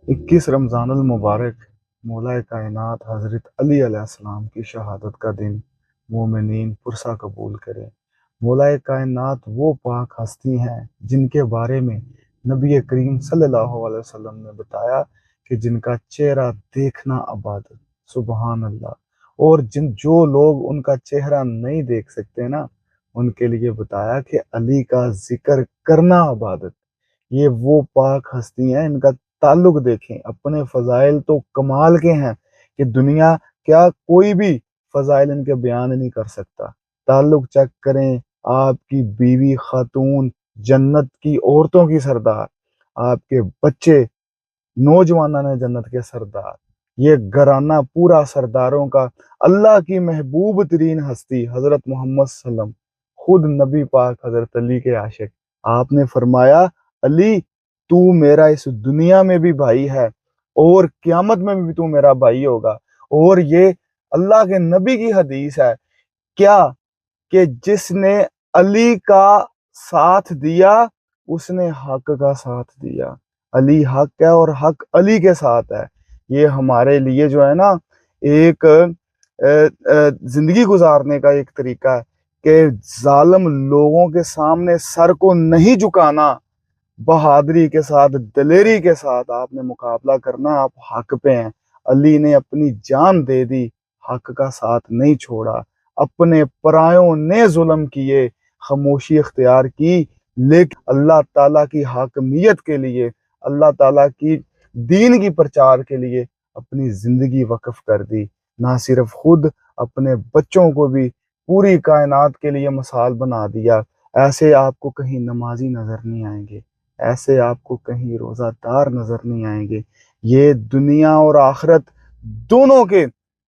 21 رمضان المبارک مولا کائنات حضرت علی علیہ السلام کی شہادت کا دن مومنین پرسہ قبول کرے۔ مولا کائنات وہ پاک ہستی ہیں جن کے بارے میں نبی کریم صلی اللہ علیہ وسلم نے بتایا کہ جن کا چہرہ دیکھنا عبادت، سبحان اللہ۔ اور جو لوگ ان کا چہرہ نہیں دیکھ سکتے نا، ان کے لیے بتایا کہ علی کا ذکر کرنا عبادت۔ یہ وہ پاک ہستی ہیں، ان کا تعلق دیکھیں، اپنے فضائل تو کمال کے ہیں کہ دنیا کیا کوئی بھی فضائل ان کے بیان نہیں کر سکتا۔ تعلق چیک کریں، آپ کی بیوی خاتون جنت کی عورتوں کی سردار، آپ کے بچے نوجوانان جنت کے سردار، یہ گھرانہ پورا سرداروں کا، اللہ کی محبوب ترین ہستی حضرت محمد صلی اللہ علیہ وسلم، خود نبی پاک حضرت علی کے عاشق، آپ نے فرمایا علی تو میرا اس دنیا میں بھی بھائی ہے اور قیامت میں بھی تو میرا بھائی ہوگا۔ اور یہ اللہ کے نبی کی حدیث ہے کیا کہ جس نے علی کا ساتھ دیا اس نے حق کا ساتھ دیا۔ علی حق ہے اور حق علی کے ساتھ ہے۔ یہ ہمارے لیے جو ہے نا ایک زندگی گزارنے کا ایک طریقہ ہے کہ ظالم لوگوں کے سامنے سر کو نہیں جھکانا، بہادری کے ساتھ دلیری کے ساتھ آپ نے مقابلہ کرنا، آپ حق پہ ہیں۔ علی نے اپنی جان دے دی، حق کا ساتھ نہیں چھوڑا، اپنے پرایوں نے ظلم کیے، خاموشی اختیار کی، لیکن اللہ تعالیٰ کی حاکمیت کے لیے، اللہ تعالیٰ کی دین کی پرچار کے لیے اپنی زندگی وقف کر دی۔ نہ صرف خود، اپنے بچوں کو بھی پوری کائنات کے لیے مثال بنا دیا۔ ایسے آپ کو کہیں نمازی نظر نہیں آئیں گے، ایسے آپ کو کہیں روزہ دار نظر نہیں آئیں گے۔ یہ دنیا اور آخرت دونوں کے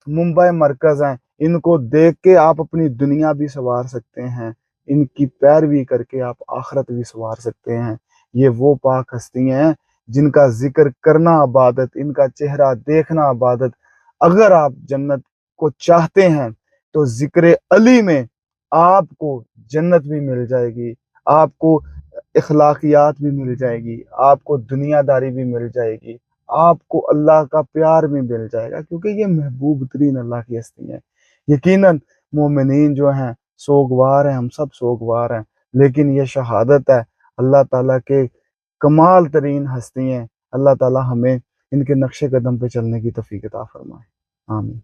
منبع مرکز ہیں۔ ان کو دیکھ کے آپ اپنی دنیا بھی سنوار سکتے ہیں، ان کی پیروی کر کے آپ آخرت بھی سنوار سکتے ہیں۔ یہ وہ پاک ہستی ہیں جن کا ذکر کرنا عبادت، ان کا چہرہ دیکھنا عبادت۔ اگر آپ جنت کو چاہتے ہیں تو ذکر علی میں آپ کو جنت بھی مل جائے گی، آپ کو اخلاقیات بھی مل جائے گی، آپ کو دنیا داری بھی مل جائے گی، آپ کو اللہ کا پیار بھی مل جائے گا، کیونکہ یہ محبوب ترین اللہ کی ہستی ہیں۔ یقیناً مومنین جو ہیں سوگوار ہیں، ہم سب سوگوار ہیں، لیکن یہ شہادت ہے اللہ تعالیٰ کے کمال ترین ہستی ہیں۔ اللہ تعالیٰ ہمیں ان کے نقش قدم پہ چلنے کی توفیق عطا فرمائے، آمین۔